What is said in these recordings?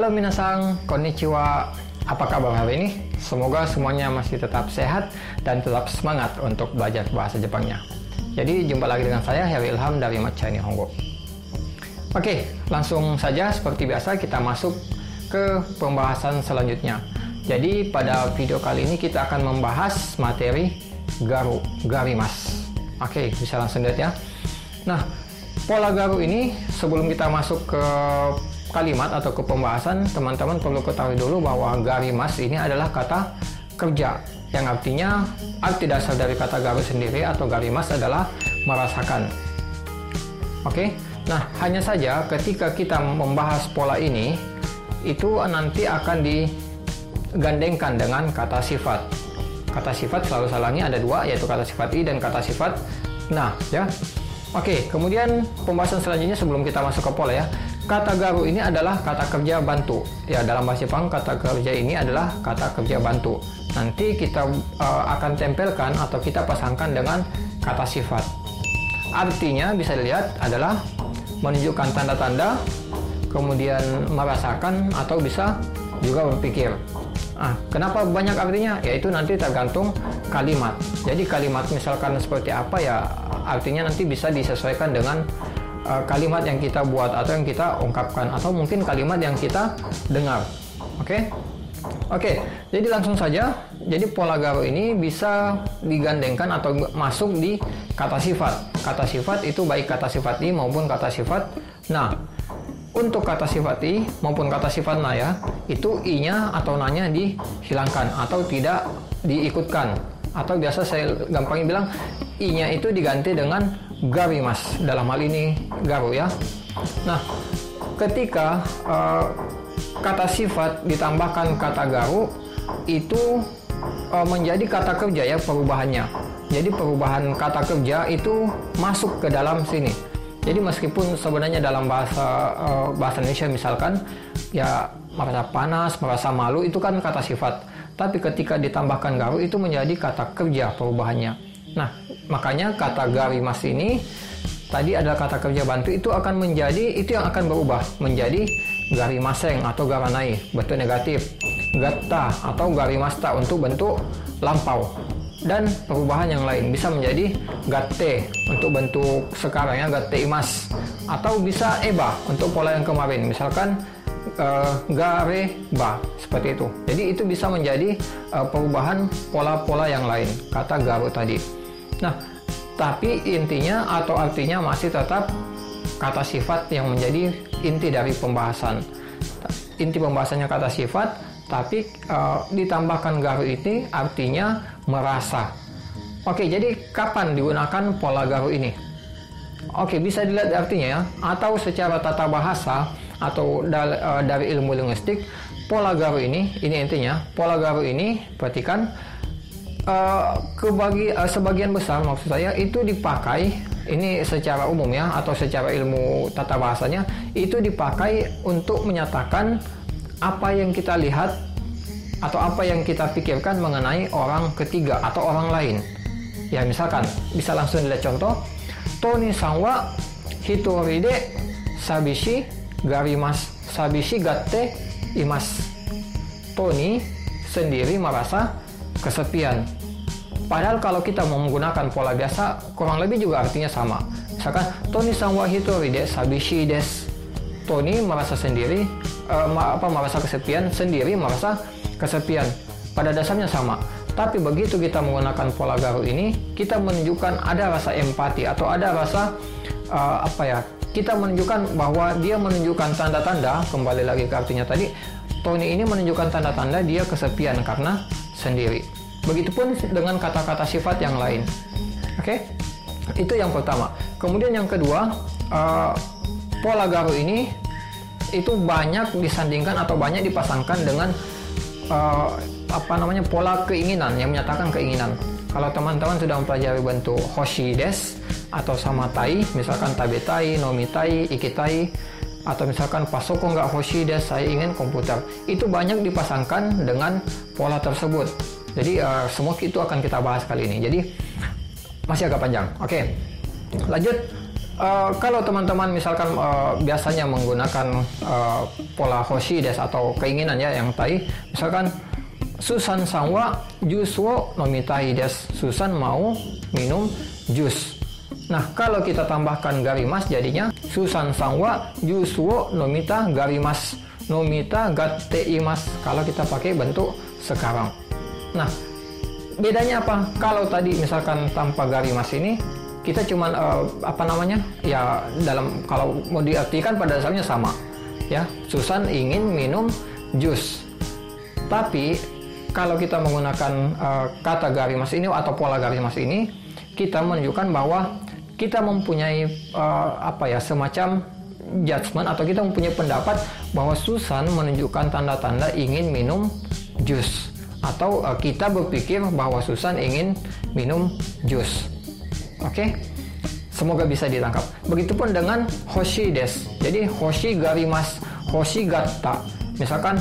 Halo minasan, konnichiwa. Apa kabar hari ini? Semoga semuanya masih tetap sehat dan tetap semangat untuk belajar bahasa Jepangnya. Jadi jumpa lagi dengan saya, Heri Ilham dari Matcha Nihongo. Oke, langsung saja seperti biasa kita masuk ke pembahasan selanjutnya. Jadi pada video kali ini kita akan membahas materi garu, garimas. Oke, bisa langsung lihat ya. Nah, pola garu ini sebelum kita masuk ke kalimat atau ke pembahasan, teman-teman perlu ketahui dulu bahwa garimas ini adalah kata kerja yang artinya arti dasar dari kata garu sendiri atau garimas adalah merasakan. Oke, nah hanya saja ketika kita membahas pola ini itu nanti akan digandengkan dengan kata sifat. Kata sifat selalu salahnya ada dua, yaitu kata sifat i dan kata sifat na, ya. Oke, kemudian pembahasan selanjutnya sebelum kita masuk ke pola ya. Kata garu ini adalah kata kerja bantu. Ya, dalam bahasa Jepang kata kerja ini adalah kata kerja bantu. Nanti kita akan tempelkan atau kita pasangkan dengan kata sifat. Artinya bisa dilihat adalah menunjukkan tanda-tanda, kemudian merasakan atau bisa juga berpikir. Kenapa banyak artinya? Yaitu nanti tergantung kalimat. Jadi kalimat misalkan seperti apa ya, artinya nanti bisa disesuaikan dengan kalimat yang kita buat atau yang kita ungkapkan, atau mungkin kalimat yang kita dengar. Oke, jadi langsung saja. Jadi pola garu ini bisa digandengkan atau masuk di kata sifat. Kata sifat itu baik kata sifat i maupun kata sifat na. Untuk kata sifat i maupun kata sifat na ya, itu i-nya atau na-nya dihilangkan atau tidak diikutkan. Atau biasa saya gampangnya bilang i-nya itu diganti dengan garimas, dalam hal ini garu ya. Nah, ketika kata sifat ditambahkan kata garu itu menjadi kata kerja ya, perubahannya. Jadi perubahan kata kerja itu masuk ke dalam sini. Jadi meskipun sebenarnya dalam bahasa Indonesia misalkan ya merasa panas, merasa malu itu kan kata sifat. Tapi ketika ditambahkan garu itu menjadi kata kerja perubahannya. Nah, makanya kata garimas ini tadi adalah kata kerja bantu, itu akan menjadi, itu yang akan berubah menjadi garimaseng atau garanai, bentuk negatif. Gatta atau garimasta untuk bentuk lampau. Dan perubahan yang lain bisa menjadi gatte untuk bentuk sekarang ya, gatte imas. Atau bisa eba untuk pola yang kemarin, misalkan gareba, seperti itu. Jadi itu bisa menjadi perubahan pola-pola yang lain, kata garu tadi. Nah, tapi intinya atau artinya masih tetap kata sifat yang menjadi inti dari pembahasan. Inti pembahasannya kata sifat, tapi ditambahkan garu ini artinya merasa. Oke, jadi kapan digunakan pola garu ini? Oke, bisa dilihat artinya ya, atau secara tata bahasa atau dari ilmu linguistik, pola garu ini intinya, pola garu ini perhatikan sebagian besar maksud saya itu dipakai, ini secara umum ya atau secara ilmu tata bahasanya, itu dipakai untuk menyatakan apa yang kita lihat atau apa yang kita pikirkan mengenai orang ketiga atau orang lain. Ya, misalkan bisa langsung dilihat contoh, Toni-san wa hitori de sabishi garimasu, sabishi gatte imasu. Toni sendiri merasa kesepian. Padahal kalau kita mau menggunakan pola biasa, kurang lebih juga artinya sama. Misalkan Toni-san wa hitori de sabishi desu. Toni merasa sendiri, merasa kesepian, sendiri merasa kesepian. Pada dasarnya sama. Tapi begitu kita menggunakan pola garu ini, kita menunjukkan ada rasa empati atau ada rasa kita menunjukkan bahwa dia menunjukkan tanda-tanda, kembali lagi ke artinya tadi, Toni ini menunjukkan tanda-tanda dia kesepian karena sendiri. Begitupun dengan kata-kata sifat yang lain. Oke? Itu yang pertama. Kemudian yang kedua, pola garu ini itu banyak disandingkan atau banyak dipasangkan dengan pola keinginan yang menyatakan keinginan. Kalau teman-teman sudah mempelajari bentuk hoshi des atau samatai, misalkan tabetai, nomitai, ikitai, atau misalkan pasoko nggak hoshi des, saya ingin komputer, itu banyak dipasangkan dengan pola tersebut. Jadi semua itu akan kita bahas kali ini. Jadi masih agak panjang. Oke, lanjut. Kalau teman-teman misalkan biasanya menggunakan pola hoshi desu atau keinginan ya yang tadi, misalkan Susan san wa jus wo nomitai desu. Susan mau minum jus. Nah, kalau kita tambahkan garimas jadinya Susan san wa jus wo nomita garimas. Nomita gatte imas kalau kita pakai bentuk sekarang. Nah, bedanya apa? Kalau tadi misalkan tanpa garimas ini kita cuman ya dalam kalau mau diartikan pada dasarnya sama ya, Susan ingin minum jus. Tapi kalau kita menggunakan kata garimas ini atau pola garimas ini, kita menunjukkan bahwa kita mempunyai semacam judgment atau kita mempunyai pendapat bahwa Susan menunjukkan tanda-tanda ingin minum jus, atau kita berpikir bahwa Susan ingin minum jus. Oke, semoga bisa ditangkap. Begitupun dengan hoshi desu. Jadi hoshi garimas, hoshi gatta. Misalkan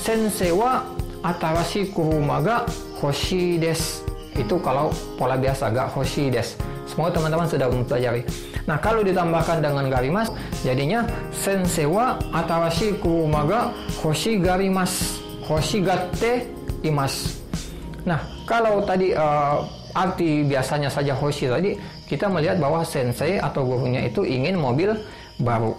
sensei wa atarashi kuruma ga hoshi desu. Itu kalau pola biasa ga hoshi desu. Semoga teman-teman sudah mempelajari. Nah, kalau ditambahkan dengan garimas, jadinya sensei wa atarashi kuruma ga hoshi garimas, hoshi gatte imas. Nah, kalau tadi arti biasanya saja hoshi tadi, kita melihat bahwa sensei atau gurunya itu ingin mobil baru.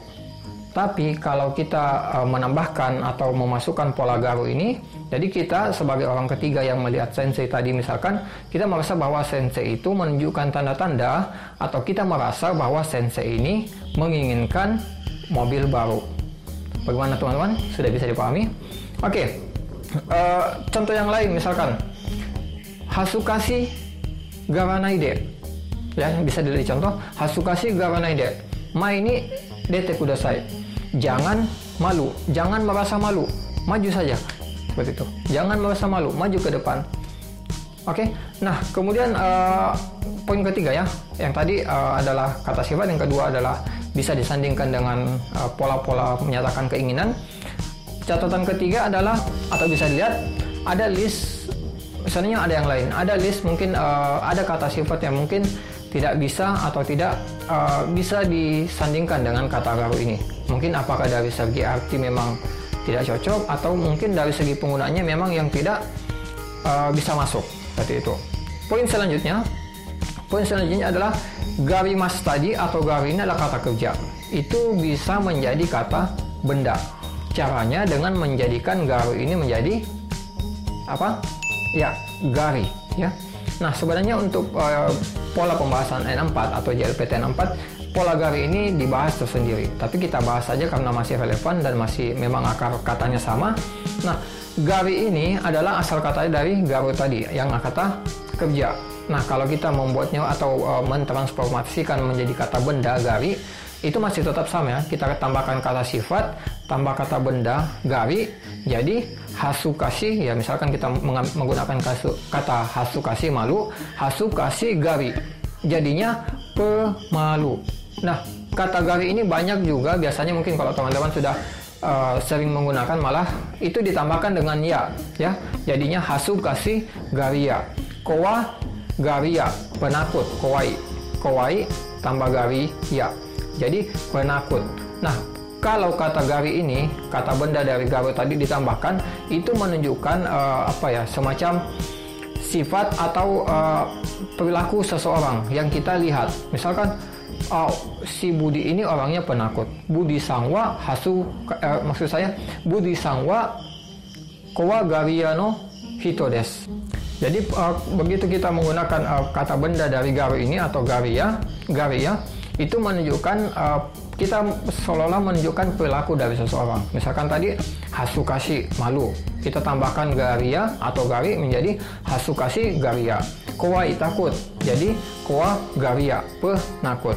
Tapi kalau kita menambahkan atau memasukkan pola garu ini, jadi kita sebagai orang ketiga yang melihat sensei tadi, misalkan kita merasa bahwa sensei itu menunjukkan tanda-tanda, atau kita merasa bahwa sensei ini menginginkan mobil baru. Bagaimana teman-teman? Sudah bisa dipahami? Oke, contoh yang lain misalkan hasukashi garanaide. Ya, bisa dilihat contoh hasukashi garanaide. Mai ni dete kudasai. Jangan malu, jangan merasa malu, maju saja. Seperti itu. Jangan merasa malu, maju ke depan. Oke. Nah, kemudian poin ketiga ya. Yang tadi adalah kata sifat, yang kedua adalah bisa disandingkan dengan pola-pola menyatakan keinginan. Catatan ketiga adalah, atau bisa dilihat ada list. Misalnya ada yang lain, ada list mungkin ada kata sifat yang mungkin tidak bisa atau tidak bisa disandingkan dengan kata garu ini. Mungkin apakah dari segi arti memang tidak cocok, atau mungkin dari segi penggunaannya memang yang tidak bisa masuk seperti itu. Poin selanjutnya adalah garimas tadi atau garu ini adalah kata kerja. Itu bisa menjadi kata benda. Caranya dengan menjadikan garu ini menjadi apa? Ya, gari ya. Nah, sebenarnya untuk pola pembahasan N4 atau JLPT N4, pola gari ini dibahas tersendiri. Tapi kita bahas saja karena masih relevan dan masih memang akar katanya sama. Nah, gari ini adalah asal katanya dari garu tadi yang kata kerja. Nah, kalau kita membuatnya atau mentransformasikan menjadi kata benda gari, itu masih tetap sama ya. Kita tambahkan kata sifat, tambah kata benda gari, jadi hasukashi ya, misalkan kita menggunakan kata hasukashi malu, hasukashi gari, jadinya pemalu. Nah, kata gari ini banyak juga biasanya, mungkin kalau teman-teman sudah sering menggunakan malah itu ditambahkan dengan ya, jadinya hasukashi garia. Kowa garia, penakut, kowai tambah gari ya, jadi penakut. Nah, kalau kata gari ini, kata benda dari garu tadi ditambahkan, itu menunjukkan semacam sifat atau perilaku seseorang yang kita lihat. Misalkan si Budi ini orangnya penakut. Budi sangwa Budi sangwa kowa garia no hito desu. Jadi begitu kita menggunakan kata benda dari garu ini atau garia, itu menunjukkan kita seolah-olah menunjukkan perilaku dari seseorang. Misalkan tadi hasukashi malu, kita tambahkan garia atau gari menjadi hasukashi garia. Kowai takut, jadi kowa garia, penakut.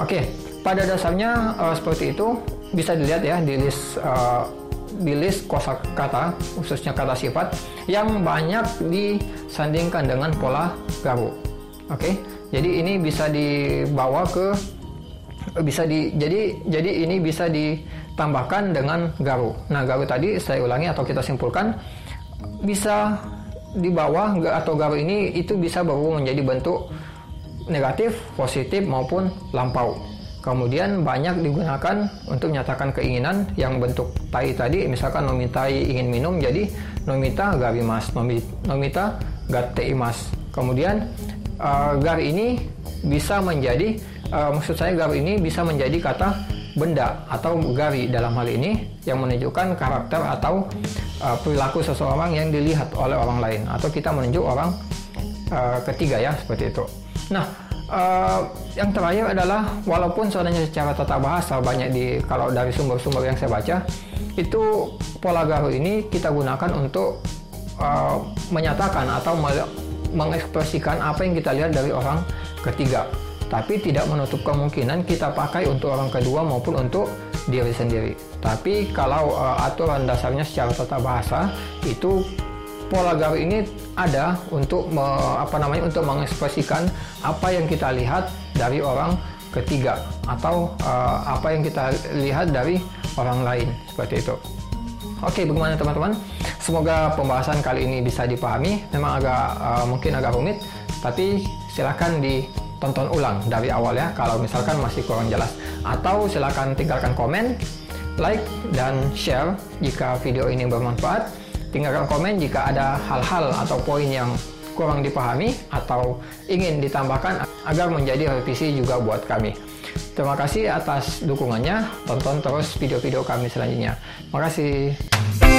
Oke, pada dasarnya seperti itu bisa dilihat ya di list kosakata, khususnya kata sifat yang banyak disandingkan dengan pola garu. Oke, jadi ini bisa dibawa ke jadi ini bisa ditambahkan dengan garu. Nah, garu tadi saya ulangi atau kita simpulkan bisa di bawah atau garu ini itu bisa berubah menjadi bentuk negatif, positif maupun lampau. Kemudian banyak digunakan untuk menyatakan keinginan yang bentuk tai tadi, misalkan nomitai ingin minum, jadi nomita garimas, nomita gateimas. Kemudian gar ini bisa menjadi, maksud saya gar ini bisa menjadi kata benda atau gari dalam hal ini yang menunjukkan karakter atau perilaku seseorang yang dilihat oleh orang lain, atau kita menunjuk orang ketiga ya, seperti itu. Nah, yang terakhir adalah walaupun sebenarnya secara tata bahasa banyak kalau dari sumber-sumber yang saya baca itu pola garu ini kita gunakan untuk menyatakan atau mengekspresikan apa yang kita lihat dari orang ketiga, tapi tidak menutup kemungkinan kita pakai untuk orang kedua maupun untuk diri sendiri. Tapi kalau aturan dasarnya secara tata bahasa itu pola garu ini ada untuk untuk mengekspresikan apa yang kita lihat dari orang ketiga atau apa yang kita lihat dari orang lain, seperti itu. Oke, bagaimana teman-teman? Semoga pembahasan kali ini bisa dipahami. Memang mungkin agak rumit, tapi silakan ditonton ulang dari awal ya kalau misalkan masih kurang jelas, atau silakan tinggalkan komen, like dan share jika video ini bermanfaat. Tinggalkan komen jika ada hal-hal atau poin yang kurang dipahami atau ingin ditambahkan agar menjadi revisi juga buat kami. Terima kasih atas dukungannya. Tonton terus video-video kami selanjutnya. Terima kasih.